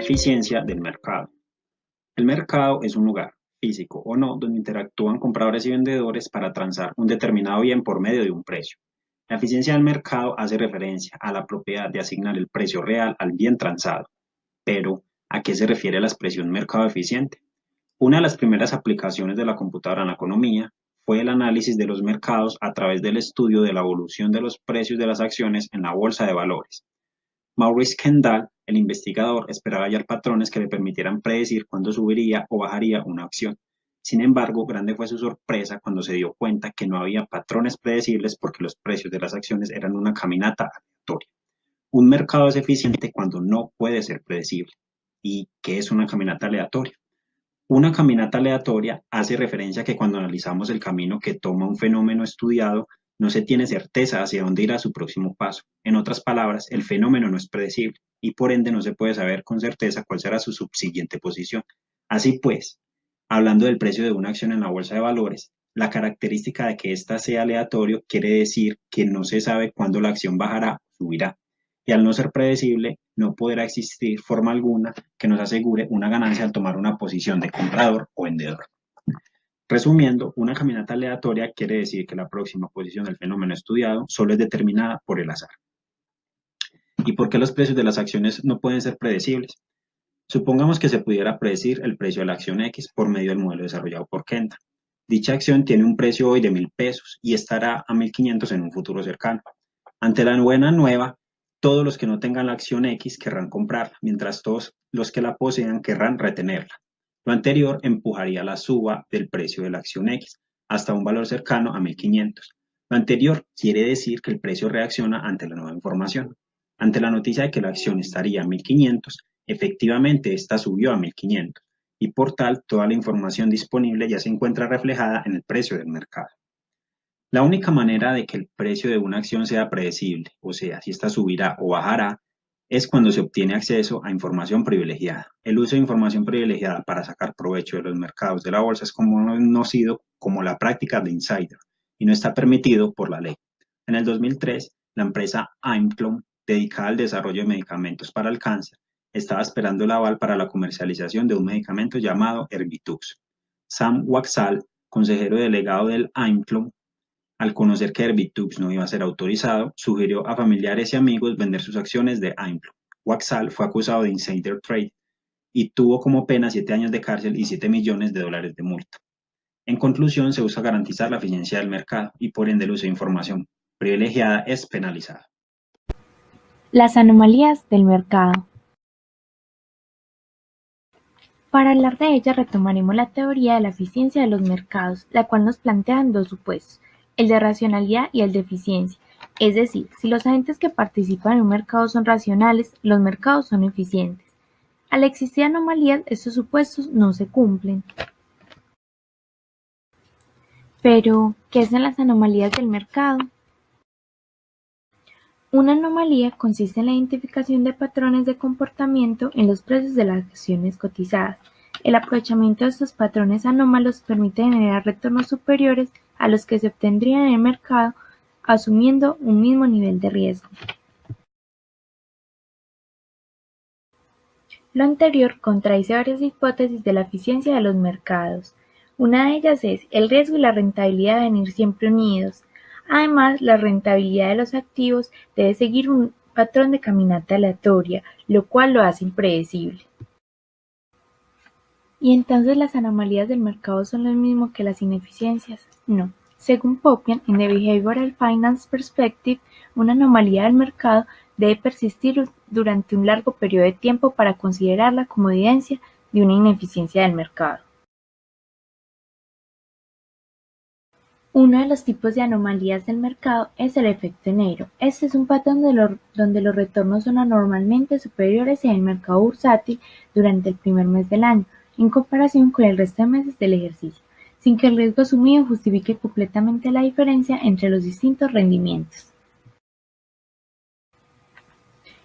eficiencia del mercado. El mercado es un lugar, físico o no, donde interactúan compradores y vendedores para transar un determinado bien por medio de un precio. La eficiencia del mercado hace referencia a la propiedad de asignar el precio real al bien transado. Pero, ¿a qué se refiere la expresión mercado eficiente? Una de las primeras aplicaciones de la computadora en la economía fue el análisis de los mercados a través del estudio de la evolución de los precios de las acciones en la bolsa de valores. Maurice Kendall, el investigador, esperaba hallar patrones que le permitieran predecir cuándo subiría o bajaría una acción. Sin embargo, grande fue su sorpresa cuando se dio cuenta que no había patrones predecibles porque los precios de las acciones eran una caminata aleatoria. Un mercado es eficiente cuando no puede ser predecible. ¿Y qué es una caminata aleatoria? Una caminata aleatoria hace referencia a que cuando analizamos el camino que toma un fenómeno estudiado, no se tiene certeza hacia dónde irá su próximo paso. En otras palabras, el fenómeno no es predecible y por ende no se puede saber con certeza cuál será su subsiguiente posición. Así pues, hablando del precio de una acción en la bolsa de valores, la característica de que ésta sea aleatorio quiere decir que no se sabe cuándo la acción bajará o subirá. Y al no ser predecible, no podrá existir forma alguna que nos asegure una ganancia al tomar una posición de comprador o vendedor. Resumiendo, una caminata aleatoria quiere decir que la próxima posición del fenómeno estudiado solo es determinada por el azar. ¿Y por qué los precios de las acciones no pueden ser predecibles? Supongamos que se pudiera predecir el precio de la acción X por medio del modelo desarrollado por Kendall. Dicha acción tiene un precio hoy de 1.000 pesos y estará a 1.500 en un futuro cercano. Ante la buena nueva, todos los que no tengan la acción X querrán comprarla, mientras todos los que la posean querrán retenerla. Lo anterior empujaría la suba del precio de la acción X hasta un valor cercano a 1.500. Lo anterior quiere decir que el precio reacciona ante la nueva información. Ante la noticia de que la acción estaría a 1.500, efectivamente esta subió a 1.500 y por tal toda la información disponible ya se encuentra reflejada en el precio del mercado. La única manera de que el precio de una acción sea predecible, o sea, si esta subirá o bajará, es cuando se obtiene acceso a información privilegiada. El uso de información privilegiada para sacar provecho de los mercados de la bolsa es conocido como la práctica de insider y no está permitido por la ley. En el 2003, la empresa Implom, dedicada al desarrollo de medicamentos para el cáncer, estaba esperando el aval para la comercialización de un medicamento llamado Erbitux. Sam Waksal, consejero delegado del Implom, al conocer que Erbitux no iba a ser autorizado, sugirió a familiares y amigos vender sus acciones de Implom. Waksal fue acusado de insider trade y tuvo como pena 7 años de cárcel y $7 millones de multa. En conclusión, se busca garantizar la eficiencia del mercado y por ende el uso de información privilegiada es penalizado. Las anomalías del mercado. Para hablar de ella retomaremos la teoría de la eficiencia de los mercados, la cual nos plantea dos supuestos, el de racionalidad y el de eficiencia. Es decir, si los agentes que participan en un mercado son racionales, los mercados son eficientes. Al existir anomalías, estos supuestos no se cumplen. Pero, ¿qué son las anomalías del mercado? Una anomalía consiste en la identificación de patrones de comportamiento en los precios de las acciones cotizadas. El aprovechamiento de estos patrones anómalos permite generar retornos superiores a los que se obtendrían en el mercado asumiendo un mismo nivel de riesgo. Lo anterior contradice varias hipótesis de la eficiencia de los mercados. Una de ellas es: el riesgo y la rentabilidad deben ir siempre unidos. Además, la rentabilidad de los activos debe seguir un patrón de caminata aleatoria, lo cual lo hace impredecible. ¿Y entonces las anomalías del mercado son lo mismo que las ineficiencias? No. Según Popian, en The Behavioral Finance Perspective, una anomalía del mercado debe persistir durante un largo periodo de tiempo para considerarla como evidencia de una ineficiencia del mercado. Uno de los tipos de anomalías del mercado es el efecto negro. Este es un patrón donde los retornos son anormalmente superiores en el mercado bursátil durante el primer mes del año, en comparación con el resto de meses del ejercicio, sin que el riesgo asumido justifique completamente la diferencia entre los distintos rendimientos.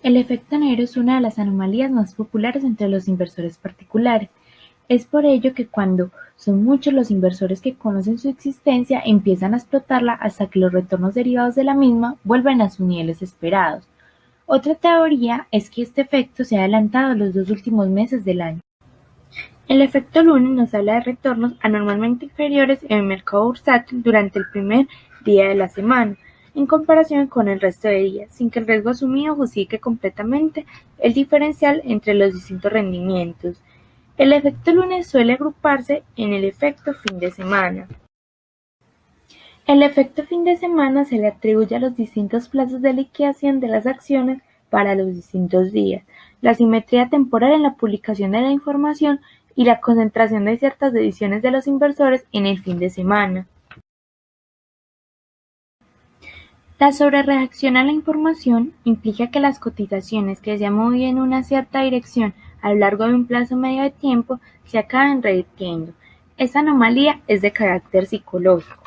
El efecto negro es una de las anomalías más populares entre los inversores particulares. Es por ello que cuando son muchos los inversores que conocen su existencia, empiezan a explotarla hasta que los retornos derivados de la misma vuelven a sus niveles esperados, Otra teoría es que este efecto se ha adelantado los 2 últimos meses del año. El efecto lunes nos habla de retornos anormalmente inferiores en el mercado bursátil durante el primer día de la semana, en comparación con el resto de días, sin que el riesgo asumido justifique completamente el diferencial entre los distintos rendimientos. El efecto lunes suele agruparse en el efecto fin de semana. El efecto fin de semana se le atribuye a los distintos plazos de liquidación de las acciones para los distintos días, la simetría temporal en la publicación de la información y la concentración de ciertas decisiones de los inversores en el fin de semana. La sobrereacción a la información implica que las cotizaciones que se han movido en una cierta dirección a lo largo de un plazo medio de tiempo se acaban revirtiendo. Esta anomalía es de carácter psicológico.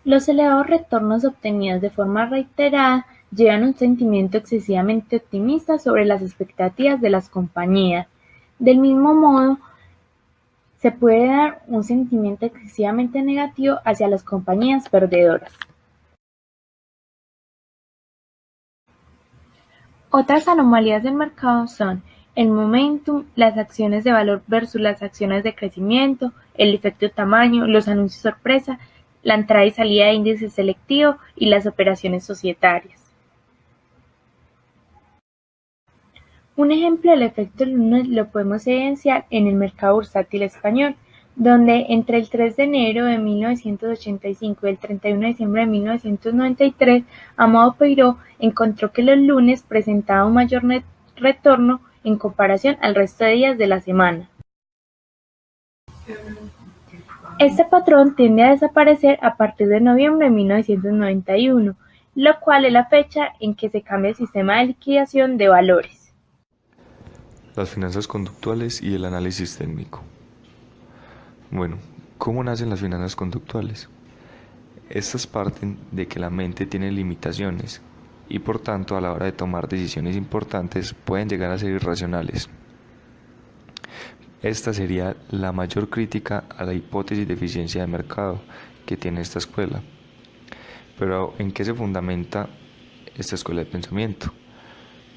Los elevados retornos obtenidos de forma reiterada llevan un sentimiento excesivamente optimista sobre las expectativas de las compañías. Del mismo modo, se puede dar un sentimiento excesivamente negativo hacia las compañías perdedoras. Otras anomalías del mercado son el momentum, las acciones de valor versus las acciones de crecimiento, el efecto tamaño, los anuncios sorpresa, la entrada y salida de índice selectivo y las operaciones societarias. Un ejemplo del efecto lunes lo podemos evidenciar en el mercado bursátil español, donde entre el 3 de enero de 1985 y el 31 de diciembre de 1993, Amado Peiró encontró que los lunes presentaban un mayor retorno en comparación al resto de días de la semana. Este patrón tiende a desaparecer a partir de noviembre de 1991, lo cual es la fecha en que se cambia el sistema de liquidación de valores. Las finanzas conductuales y el análisis técnico. Bueno, ¿cómo nacen las finanzas conductuales? Estas parten de que la mente tiene limitaciones y por tanto a la hora de tomar decisiones importantes pueden llegar a ser irracionales. Esta sería la mayor crítica a la hipótesis de eficiencia de mercado que tiene esta escuela. Pero ¿en qué se fundamenta esta escuela de pensamiento?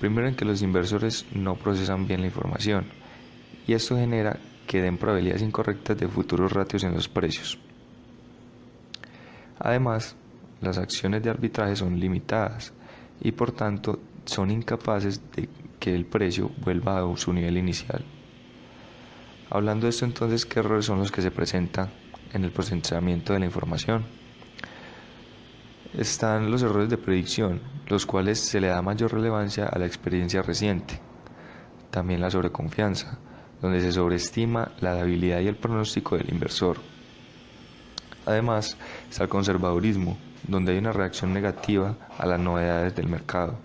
Primero, en que los inversores no procesan bien la información y esto genera que den probabilidades incorrectas de futuros ratios en los precios. Además, las acciones de arbitraje son limitadas y por tanto son incapaces de que el precio vuelva a su nivel inicial. Hablando de esto, entonces, ¿qué errores son los que se presentan en el procesamiento de la información? Están los errores de predicción, los cuales se le da mayor relevancia a la experiencia reciente. También la sobreconfianza, donde se sobreestima la habilidad y el pronóstico del inversor. Además, está el conservadurismo, donde hay una reacción negativa a las novedades del mercado.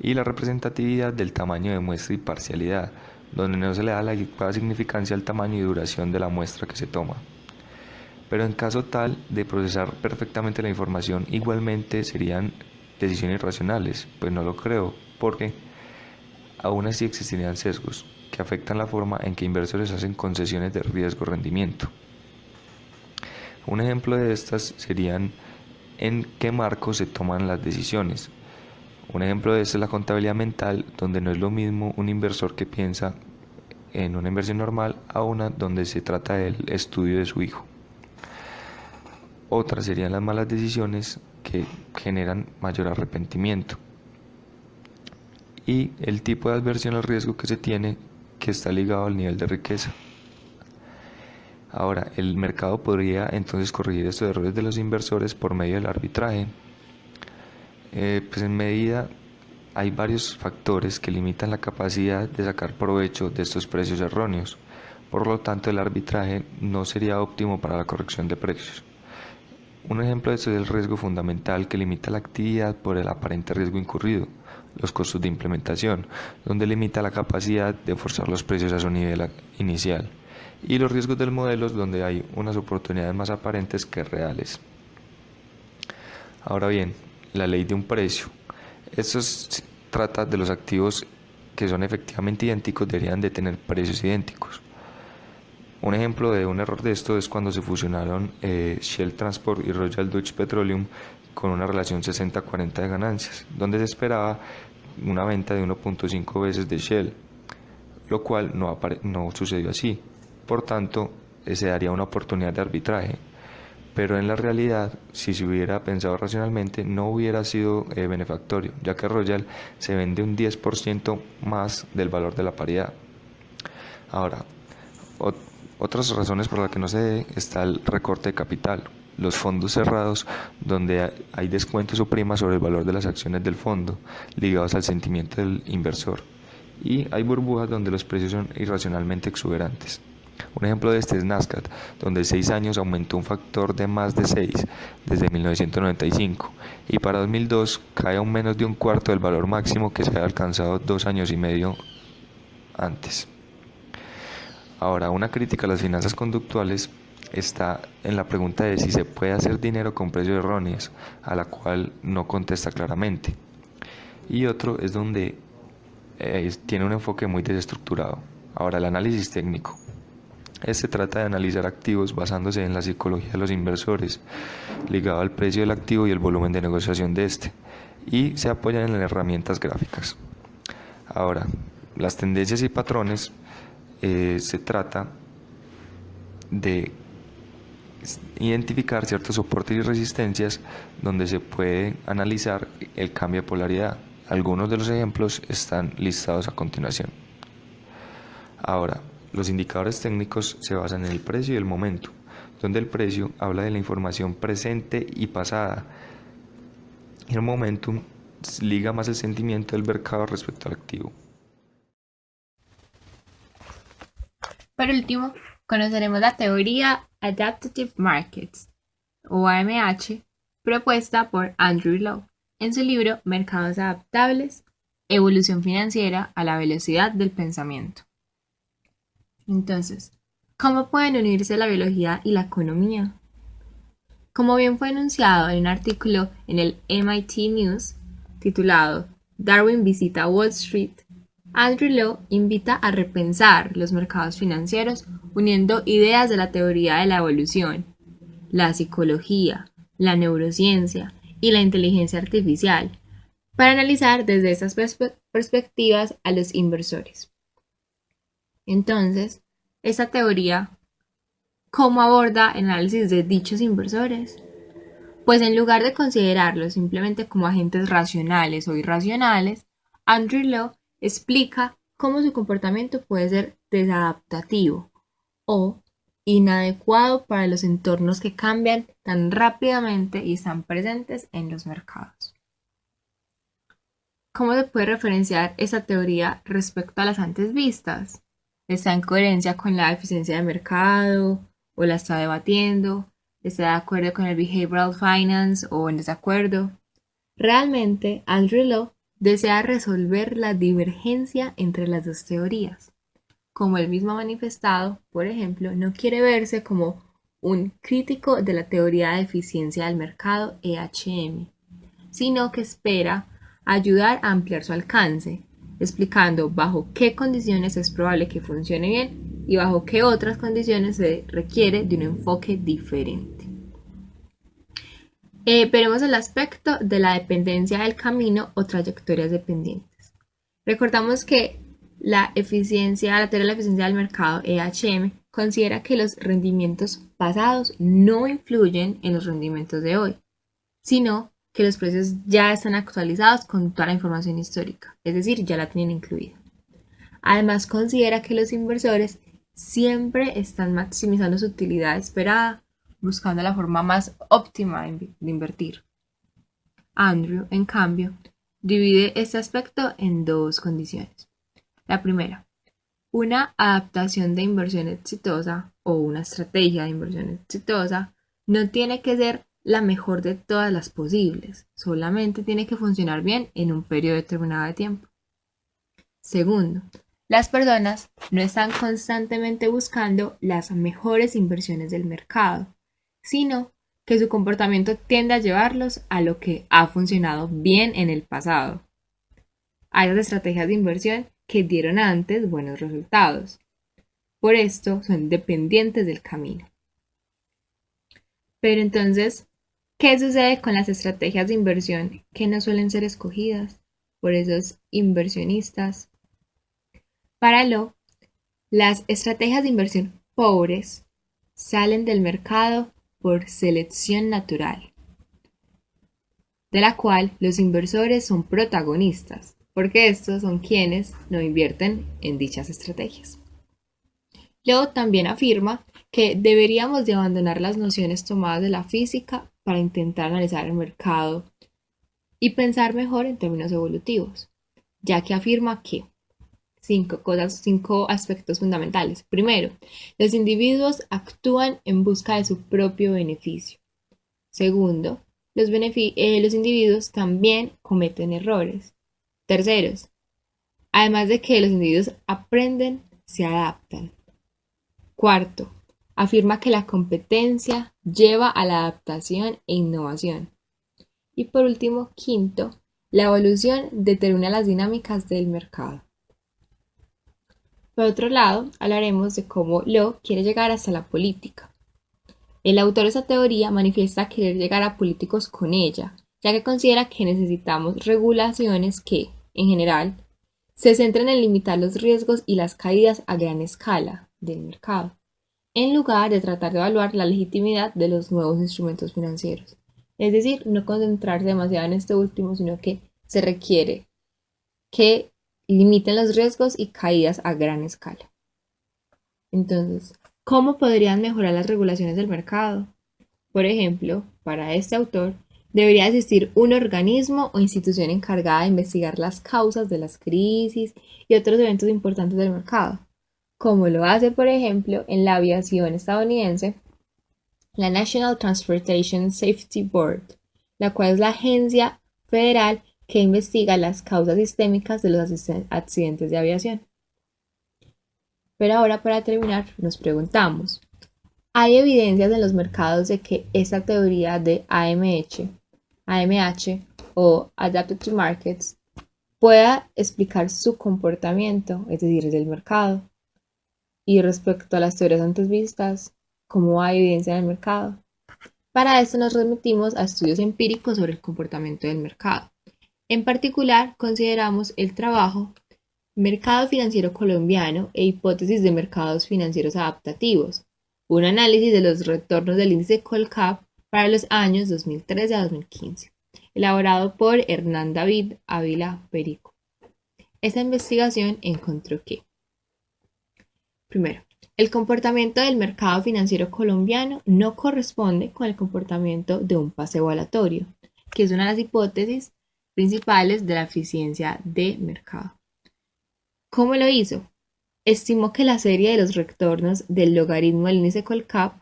Y la representatividad del tamaño de muestra y parcialidad, donde no se le da la adecuada significancia al tamaño y duración de la muestra que se toma. Pero en caso tal de procesar perfectamente la información, igualmente serían decisiones irracionales, pues no lo creo, porque aún así existirían sesgos que afectan la forma en que inversores hacen concesiones de riesgo-rendimiento. Un ejemplo de estas serían en qué marco se toman las decisiones. Un ejemplo de esto es la contabilidad mental, donde no es lo mismo un inversor que piensa en una inversión normal a una donde se trata del estudio de su hijo. Otras serían las malas decisiones que generan mayor arrepentimiento. Y el tipo de adversión al riesgo que se tiene, que está ligado al nivel de riqueza. Ahora, el mercado podría entonces corregir estos errores de los inversores por medio del arbitraje. Pues en medida hay varios factores que limitan la capacidad de sacar provecho de estos precios erróneos. Por lo tanto, el arbitraje no sería óptimo para la corrección de precios. Un ejemplo de esto es el riesgo fundamental que limita la actividad por el aparente riesgo incurrido, los costos de implementación, donde limita la capacidad de forzar los precios a su nivel inicial, y los riesgos del modelo, donde hay unas oportunidades más aparentes que reales. Ahora bien, la ley de un precio. Esto trata de los activos que son efectivamente idénticos, deberían de tener precios idénticos. Un ejemplo de un error de esto es cuando se fusionaron Shell Transport y Royal Dutch Petroleum con una relación 60-40 de ganancias, donde se esperaba una venta de 1.5 veces de Shell, lo cual no sucedió así. Por tanto, se daría una oportunidad de arbitraje. Pero en la realidad, si se hubiera pensado racionalmente, no hubiera sido benefactorio, ya que Royal se vende un 10% más del valor de la paridad. Ahora, otras razones por las que no se dé está el recorte de capital, los fondos cerrados donde hay descuentos o primas sobre el valor de las acciones del fondo, ligados al sentimiento del inversor, y hay burbujas donde los precios son irracionalmente exuberantes. Un ejemplo de este es Nasdaq, donde en 6 años aumentó un factor de más de 6 desde 1995 y para 2002 cae a un menos de un cuarto del valor máximo que se había alcanzado 2 años y medio antes. Ahora, una crítica a las finanzas conductuales está en la pregunta de si se puede hacer dinero con precios erróneos, a la cual no contesta claramente. Y otro es donde tiene un enfoque muy desestructurado. Ahora, el análisis técnico. Este trata de analizar activos basándose en la psicología de los inversores, ligado al precio del activo y el volumen de negociación de este, y se apoyan en herramientas gráficas. Ahora, las tendencias y patrones, se trata de identificar ciertos soportes y resistencias donde se puede analizar el cambio de polaridad. Algunos de los ejemplos están listados a continuación. Ahora, los indicadores técnicos se basan en el precio y el momento, donde el precio habla de la información presente y pasada. Y el momentum liga más el sentimiento del mercado respecto al activo. Por último, conoceremos la teoría Adaptive Markets, o AMH, propuesta por Andrew Lo en su libro Mercados Adaptables, Evolución Financiera a la Velocidad del Pensamiento. Entonces, ¿cómo pueden unirse la biología y la economía? Como bien fue enunciado en un artículo en el MIT News titulado Darwin visita Wall Street, Andrew Lo invita a repensar los mercados financieros uniendo ideas de la teoría de la evolución, la psicología, la neurociencia y la inteligencia artificial para analizar desde estas perspectivas a los inversores. Entonces, esta teoría, ¿cómo aborda el análisis de dichos inversores? Pues en lugar de considerarlos simplemente como agentes racionales o irracionales, Andrew Lo explica cómo su comportamiento puede ser desadaptativo o inadecuado para los entornos que cambian tan rápidamente y están presentes en los mercados. ¿Cómo se puede referenciar esta teoría respecto a las antes vistas? ¿Está en coherencia con la eficiencia de mercado o la está debatiendo? ¿Está de acuerdo con el behavioral finance o en desacuerdo? Realmente, Andrew Lo desea resolver la divergencia entre las dos teorías. Como él mismo ha manifestado, por ejemplo, no quiere verse como un crítico de la teoría de eficiencia del mercado EHM, sino que espera ayudar a ampliar su alcance, explicando bajo qué condiciones es probable que funcione bien y bajo qué otras condiciones se requiere de un enfoque diferente. Veremos el aspecto de la dependencia del camino o trayectorias dependientes. Recordamos que la teoría de la eficiencia del mercado EHM considera que los rendimientos pasados no influyen en los rendimientos de hoy, sino que los precios ya están actualizados con toda la información histórica, es decir, ya la tienen incluida. Además, considera que los inversores siempre están maximizando su utilidad esperada, buscando la forma más óptima de invertir. Andrew, en cambio, divide este aspecto en dos condiciones. La primera, una adaptación de inversión exitosa o una estrategia de inversión exitosa no tiene que ser la mejor de todas las posibles, solamente tiene que funcionar bien en un periodo determinado de tiempo. Segundo, las personas no están constantemente buscando las mejores inversiones del mercado, sino que su comportamiento tiende a llevarlos a lo que ha funcionado bien en el pasado, a esas estrategias de inversión que dieron antes buenos resultados. Por esto son dependientes del camino. Pero entonces, ¿qué sucede con las estrategias de inversión que no suelen ser escogidas por esos inversionistas? Para las estrategias de inversión pobres salen del mercado por selección natural, de la cual los inversores son protagonistas, porque estos son quienes no invierten en dichas estrategias. Luego también afirma que deberíamos de abandonar las nociones tomadas de la física para intentar analizar el mercado y pensar mejor en términos evolutivos, ya que afirma que cinco aspectos fundamentales. Primero, los individuos actúan en busca de su propio beneficio. Segundo, los individuos también cometen errores. Terceros, además de que los individuos aprenden, se adaptan. Cuarto, afirma que la competencia lleva a la adaptación e innovación. Y por último, quinto, la evolución determina las dinámicas del mercado. Por otro lado, hablaremos de cómo Lo quiere llegar hasta la política. El autor de esta teoría manifiesta querer llegar a políticos con ella, ya que considera que necesitamos regulaciones que, en general, se centren en limitar los riesgos y las caídas a gran escala del mercado, en lugar de tratar de evaluar la legitimidad de los nuevos instrumentos financieros. Es decir, no concentrarse demasiado en este último, sino que se requiere que limiten los riesgos y caídas a gran escala. Entonces, ¿cómo podrían mejorar las regulaciones del mercado? Por ejemplo, para este autor, debería existir un organismo o institución encargada de investigar las causas de las crisis y otros eventos importantes del mercado, como lo hace, por ejemplo, en la aviación estadounidense, la National Transportation Safety Board, la cual es la agencia federal que investiga las causas sistémicas de los accidentes de aviación. Pero ahora, para terminar, nos preguntamos, ¿hay evidencias en los mercados de que esta teoría de AMH o Adapted to Markets pueda explicar su comportamiento, es decir, del mercado? Y respecto a las teorías antes vistas, ¿cómo hay evidencia en el mercado? Para esto nos remitimos a estudios empíricos sobre el comportamiento del mercado. En particular, consideramos el trabajo Mercado Financiero Colombiano e Hipótesis de Mercados Financieros Adaptativos, un análisis de los retornos del índice Colcap para los años 2013 a 2015, elaborado por Hernán David Ávila Perico. Esta investigación encontró que, primero, el comportamiento del mercado financiero colombiano no corresponde con el comportamiento de un paseo aleatorio, que es una de las hipótesis principales de la eficiencia de mercado. ¿Cómo lo hizo? Estimó que la serie de los retornos del logaritmo del índice Colcap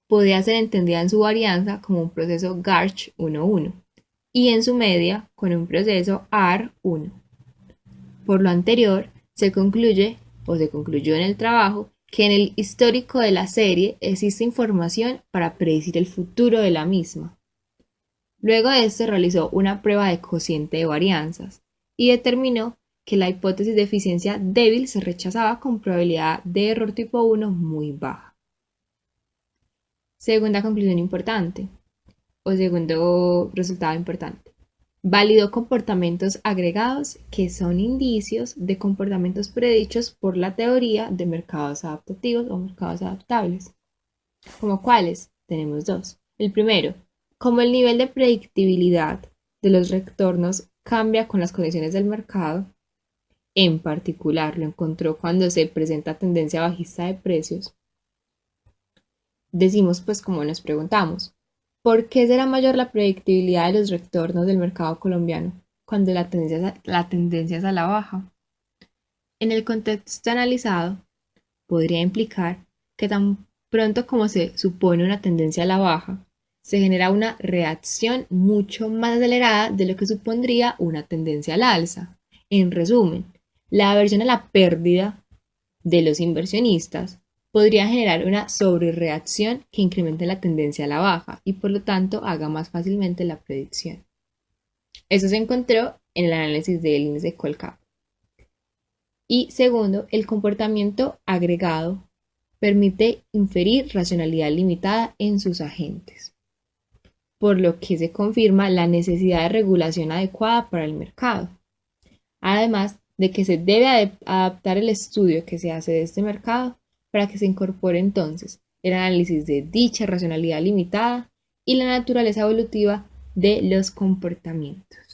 podía ser entendida en su varianza como un proceso Garch 1,1 y en su media con un proceso AR1. Por lo anterior, se concluyó en el trabajo que en el histórico de la serie existe información para predecir el futuro de la misma. Luego de esto realizó una prueba de cociente de varianzas y determinó que la hipótesis de eficiencia débil se rechazaba con probabilidad de error tipo 1 muy baja. Segunda conclusión importante, o segundo resultado importante. Validó comportamientos agregados que son indicios de comportamientos predichos por la teoría de mercados adaptativos o mercados adaptables. ¿Como cuáles? Tenemos dos. El primero, como el nivel de predictibilidad de los retornos cambia con las condiciones del mercado, en particular lo encontró cuando se presenta tendencia bajista de precios, decimos pues como nos preguntamos, ¿por qué será mayor la predictibilidad de los retornos del mercado colombiano cuando la tendencia es a la baja? En el contexto analizado, podría implicar que tan pronto como se supone una tendencia a la baja, se genera una reacción mucho más acelerada de lo que supondría una tendencia al alza. En resumen, la aversión a la pérdida de los inversionistas podría generar una sobrereacción que incremente la tendencia a la baja y por lo tanto haga más fácilmente la predicción. Eso se encontró en el análisis del índice Colcap. Y segundo, el comportamiento agregado permite inferir racionalidad limitada en sus agentes, por lo que se confirma la necesidad de regulación adecuada para el mercado. Además de que se debe adaptar el estudio que se hace de este mercado para que se incorpore entonces el análisis de dicha racionalidad limitada y la naturaleza evolutiva de los comportamientos.